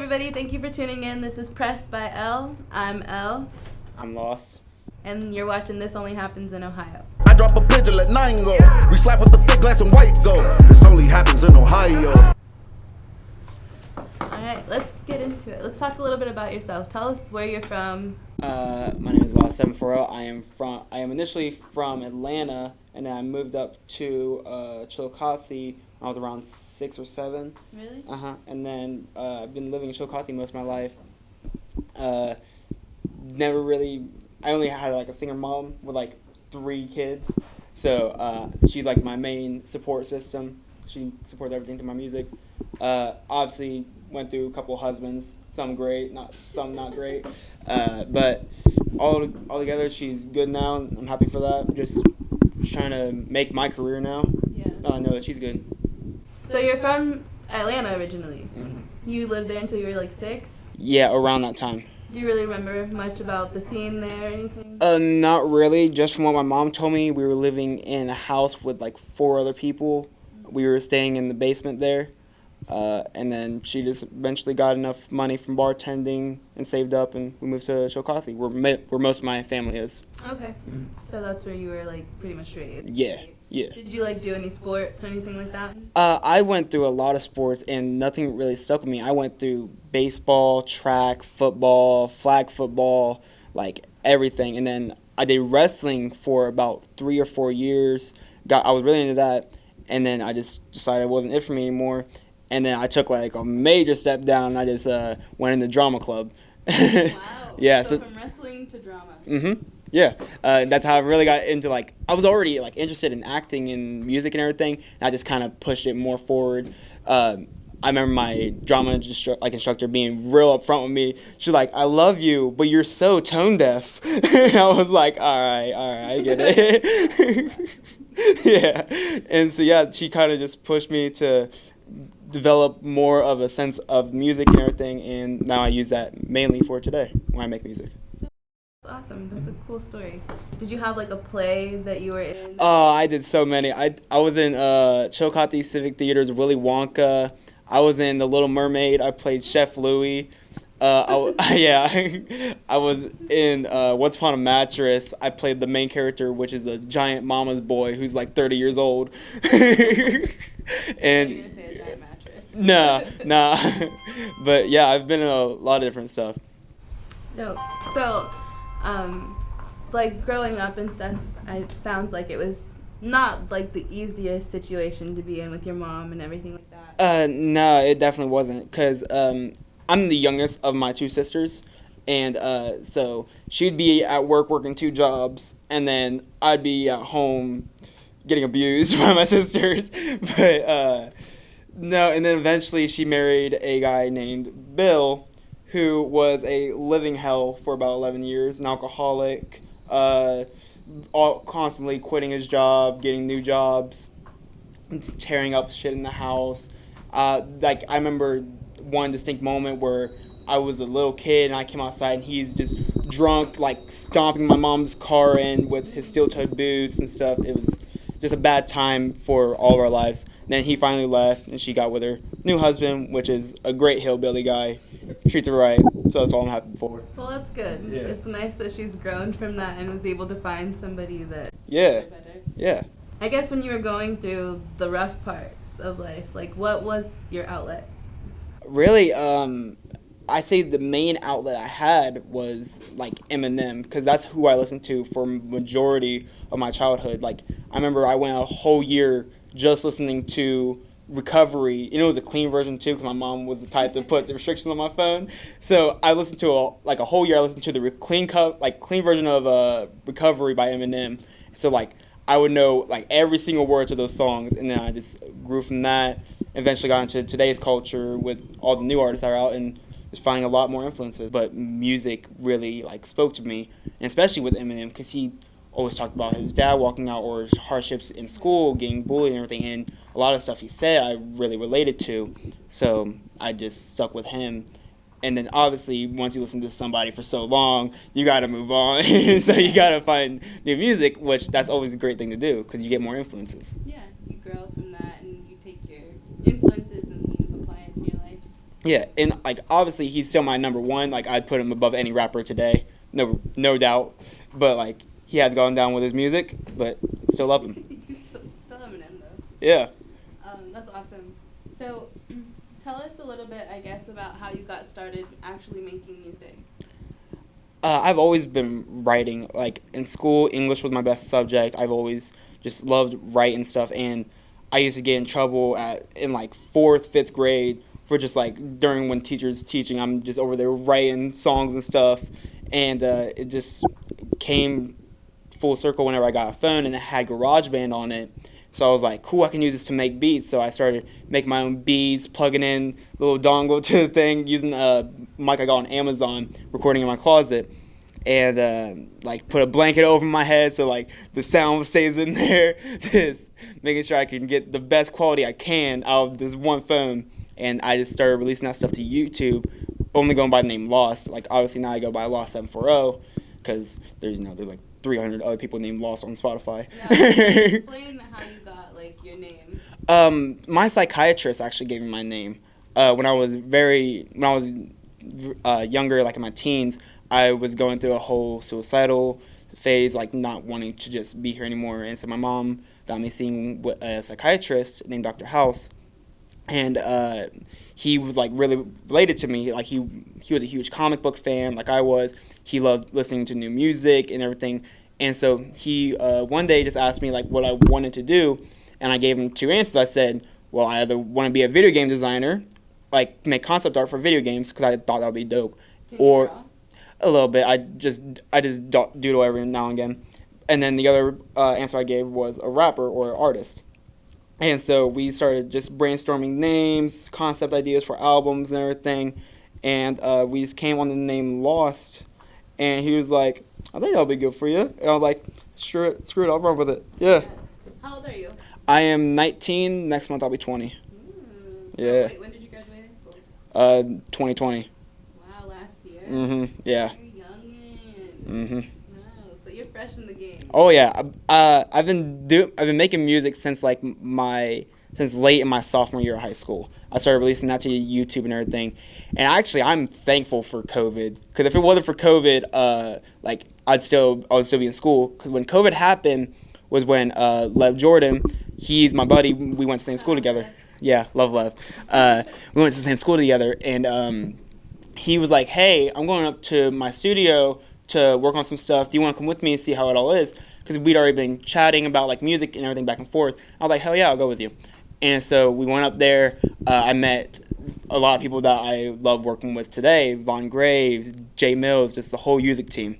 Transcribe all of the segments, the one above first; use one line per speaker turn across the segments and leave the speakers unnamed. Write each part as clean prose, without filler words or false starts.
everybody. Thank you for tuning in. This is PRESSD by Elle. I'm Elle.
I'm lost.
And you're watching This Only Happens in Ohio.
I drop a pigeon, let 9 go. We slap with the fake glass and white go. This only happens in Ohio.
Alright, let's get into it. Let's talk a little bit about yourself. Tell us where you're from.
My name is Lost740. I am initially from Atlanta, and then I moved up to Chillicothe when I was around 6 or 7.
Really?
And then I've been living in Chillicothe most of my life. I only had like a single mom with like 3 kids, so she's like my main support system. She supports everything through my music. Obviously went through a couple husbands, some great, some not great, but all together she's good now. I'm happy for that. Just trying to make my career now.
Yeah.
I know that she's good.
So you're from Atlanta originally.
Mm-hmm.
You lived there until you were like 6?
Yeah, around that time.
Do you really remember much about the scene there or anything?
Not really. Just from what my mom told me, we were living in a house with like 4 other people. We were staying in the basement there. And then she just eventually got enough money from bartending and saved up, and we moved to Chillicothe, where most of my family is.
Okay. So that's where you were like pretty much raised.
Yeah.
Did you like do any sports or anything like that?
I went through a lot of sports, and nothing really stuck with me. I went through baseball, track, football, flag football, like everything. And then I did wrestling for about 3 or 4 years. I was really into that, and then I just decided it wasn't it for me anymore. And then I took like a major step down, and I just went in the drama club.
Wow.
Yeah.
So from wrestling to drama.
Mm-hmm. Yeah. That's how I really got into, like, I was already like interested in acting and music and everything, and I just kind of pushed it more forward. I remember my drama instructor being real upfront with me. She's like, "I love you, but you're so tone deaf." I was like, all right, I get it. Yeah. And so, yeah, she kind of just pushed me to develop more of a sense of music and everything, and now I use that mainly for today when I make music.
That's awesome. That's a cool story. Did you have like a play that you were in?
Oh, I did so many. I was in Chillicothe Civic Theater's Willy Wonka. I was in The Little Mermaid. I played Chef Louie. I was in Once Upon a Mattress. I played the main character, which is a giant mama's boy who's like 30 years old. And
you're gonna say a giant mattress.
Nah. But yeah, I've been in a lot of different stuff.
No. So, like growing up and stuff, it sounds like it was not like the easiest situation to be in with your mom and everything like that.
No, it definitely wasn't, because I'm the youngest of my 2 sisters, and so she'd be at work working 2 jobs, and then I'd be at home getting abused by my sisters. But no, and then eventually she married a guy named Bill, who was a living hell for about 11 years, an alcoholic, constantly quitting his job, getting new jobs, tearing up shit in the house. Like, I remember one distinct moment where I was a little kid and I came outside and he's just drunk, like stomping my mom's car in with his steel-toed boots and stuff. It was just a bad time for all of our lives. And then he finally left, and she got with her new husband, which is a great hillbilly guy. Treats her right, so that's all I'm happy for.
Well, that's good.
Yeah.
It's nice that she's grown from that and was able to find somebody that
Yeah.
better.
Yeah.
I guess when you were going through the rough parts of life, like what was your outlet?
Really, I say the main outlet I had was like Eminem, because that's who I listened to for majority of my childhood. Like, I remember I went a whole year just listening to Recovery, and it was a clean version too, because my mom was the type to put the restrictions on my phone. So I listened to a whole year. I listened to the clean version of Recovery by Eminem. So like I would know like every single word to those songs, and then I just grew from that. Eventually got into today's culture with all the new artists that are out, and just finding a lot more influences. But music really like spoke to me, and especially with Eminem, because he always talked about his dad walking out or his hardships in school, getting bullied and everything, and a lot of stuff he said I really related to, so I just stuck with him. And then obviously once you listen to somebody for so long, you gotta move on. So you gotta find new music, which that's always a great thing to do, because you get more influences.
Yeah, you grow from that and you take your influences and you apply it to your life.
Yeah, and like obviously he's still my number one. Like I'd put him above any rapper today, no doubt. But like he has gone down with his music, but still love him.
You still Eminem though.
Yeah.
That's awesome. So, tell us a little bit, I guess, about how you got started actually making music.
I've always been writing. Like in school, English was my best subject. I've always just loved writing stuff, and I used to get in trouble in like fourth, fifth grade for just like during when teachers teaching, I'm just over there writing songs and stuff, and it just came full circle whenever I got a phone and it had GarageBand on it. So I was like, cool, I can use this to make beats. So I started making my own beats, plugging in the little dongle to the thing, using a mic I got on Amazon, recording in my closet, and like put a blanket over my head so like the sound stays in there, just making sure I can get the best quality I can out of this one phone. And I just started releasing that stuff to YouTube, only going by the name Lost. Like obviously now I go by Lost 740 because there's like 300 other people named Lost on Spotify.
Yeah, explain how you got like your name.
My psychiatrist actually gave me my name. When I was younger, like in my teens, I was going through a whole suicidal phase, like not wanting to just be here anymore. And so my mom got me seeing a psychiatrist named Dr. House, and he was like really related to me. Like he was a huge comic book fan, like I was. He loved listening to new music and everything. And so he one day just asked me like what I wanted to do, and I gave him two answers. I said, well, I either want to be a video game designer, like make concept art for video games because I thought that would be dope, or a little bit. I just doodle every now and again. And then the other answer I gave was a rapper or an artist. And so we started just brainstorming names, concept ideas for albums and everything. And we just came on the name Lost. And he was like, I think that'll be good for you. And I was like, screw it, I'll run with it. Yeah.
How old are you?
I am 19. Next month I'll be 20. Yeah.
Wait, when did you graduate high school?
2020.
Wow, last year?
Mm-hmm, yeah.
You're youngin'.
Mm-hmm.
Wow, so you're fresh in the game.
Oh yeah, I've been making music since late in my sophomore year of high school. I started releasing that to YouTube and everything, and actually I'm thankful for COVID, because if it wasn't for COVID, like I would still be in school. Because when COVID happened was when Lev Jordan, he's my buddy, we went to the same school together. Yeah, love Lev. We went to the same school together, and he was like, hey, I'm going up to my studio to work on some stuff. Do you want to come with me and see how it all is? Because we'd already been chatting about like music and everything back and forth. I was like, hell yeah, I'll go with you. And so we went up there. I met a lot of people that I love working with today. Von Graves, Jay Mills, just the whole music team.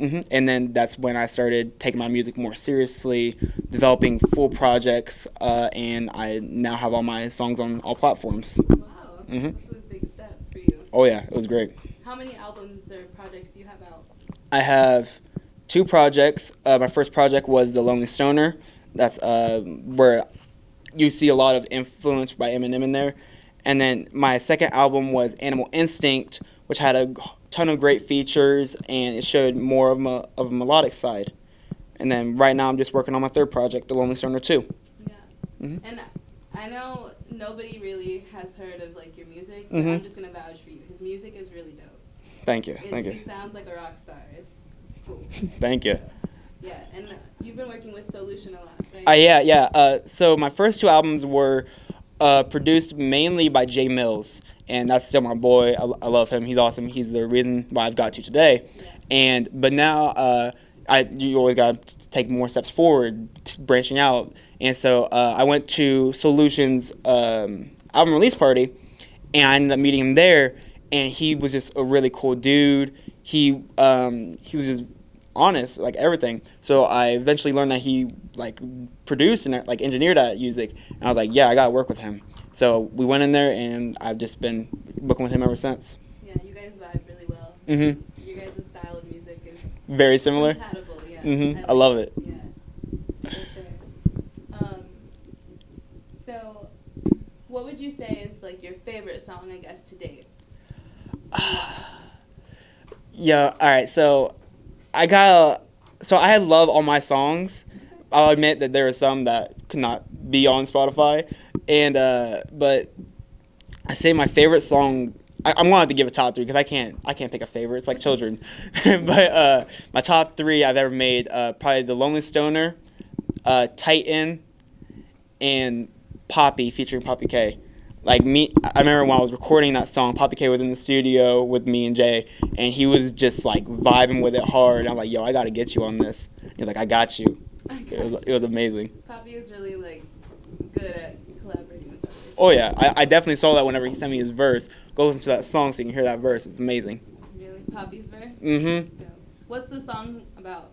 Awesome.
And then that's when I started taking my music more seriously, developing full projects, and I now have all my songs on all platforms.
Wow, that's a big step for you.
Oh yeah, it was great.
How many albums or projects do you have out?
I have 2 projects. My first project was The Lonely Stoner. That's where you see a lot of influence by Eminem in there. And then my second album was Animal Instinct, which had a ton of great features, and it showed more of a melodic side. And then right now I'm just working on my third project, The Lonely Stoner 2.
Yeah.
Mm-hmm.
And I know nobody really has heard of like your music, but
Mm-hmm.
I'm just gonna vouch for you. His music is really dope.
Thank you.
He sounds like a rock star. It's cool.
Thank you.
Yeah, and you've been working with Solution a lot, right?
Yeah. So my first 2 albums were produced mainly by Jay Mills, and that's still my boy. I love him. He's awesome. He's the reason why I've got to today. Yeah. But now you always got to take more steps forward, branching out. And so I went to Solution's album release party, and I ended up meeting him there. And he was just a really cool dude. He was just honest, like everything. So I eventually learned that he like produced and like engineered that music. And I was like, yeah, I gotta work with him. So we went in there, and I've just been working with him ever since.
Yeah, you guys vibe really well.
Mhm.
Your guys' style of music is
very similar.
compatible. Yeah.
Mhm. I love it.
Yeah, for sure. So, what would you say is like your favorite song, I guess, to date?
Yeah. All right. So I love all my songs. I'll admit that there are some that could not be on Spotify, and but I say my favorite song. I'm gonna have to give a top three because I can't pick a favorite. It's like children. But my top three I've ever made, probably The Lonely Stoner, Titan, and Poppy featuring Poppy K. Like me, I remember when I was recording that song, Poppy K was in the studio with me and Jay, and he was just like vibing with it hard. I'm like, yo, I gotta get you on this. He's like, I got you. It was amazing.
Poppy is really like good at collaborating with others.
Oh yeah, I definitely saw that whenever he sent me his verse. Go listen to that song so you can hear that verse. It's amazing.
Really, Poppy's verse.
Mm-hmm.
Dope. What's the song about?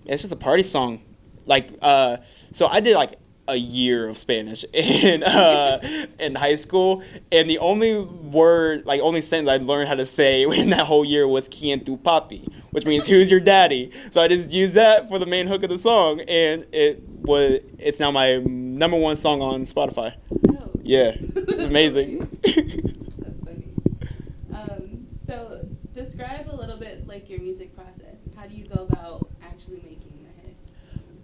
It's just a party song. Like, so I did like a year of Spanish in high school, and the only word, like only sentence I learned how to say in that whole year was "Quien tu papi," which means "Who's your daddy?" So I just used that for the main hook of the song, and it's now my #1 song on Spotify.
Oh.
Yeah, it's amazing.
That's funny. So describe a little bit like your music process. How do you go about actually making a hit?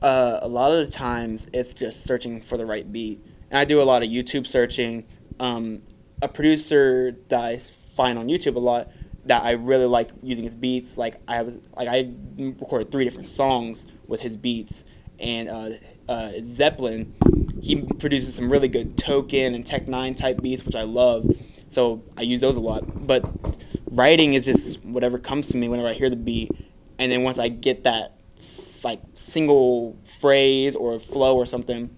A lot of the times it's just searching for the right beat, and I do a lot of YouTube searching. A producer that I find on YouTube a lot that I really like using his beats. I recorded 3 different songs with his beats, and Zeppelin, he produces some really good Token and Tech 9 type beats, which I love. So I use those a lot. But writing is just whatever comes to me whenever I hear the beat, and then once I get that like single phrase or flow or something,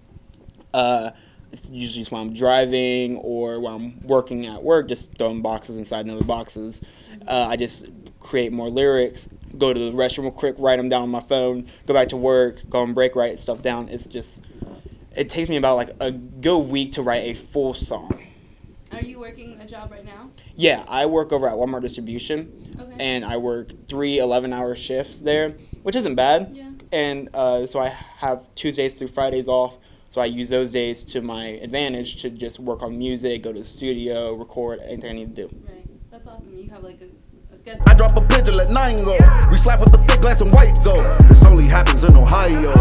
it's usually just when I'm driving or when I'm working at work, just throwing boxes inside other boxes. I just create more lyrics, go to the restroom real quick, write them down on my phone, go back to work, go on break, write stuff down. It takes me about like a good week to write a full song.
Are you working a job right now?
Yeah, I work over at Walmart Distribution,
Okay.
and I work 3 11-hour shifts there, which isn't bad.
Yeah.
And so I have Tuesdays through Fridays off, so I use those days to my advantage to just work on music, go to the studio, record anything I need to do.
Right. That's awesome. You have like a schedule.
I drop a pistol at 9 go. We slap with the fake glass and white go. This only happens in Ohio.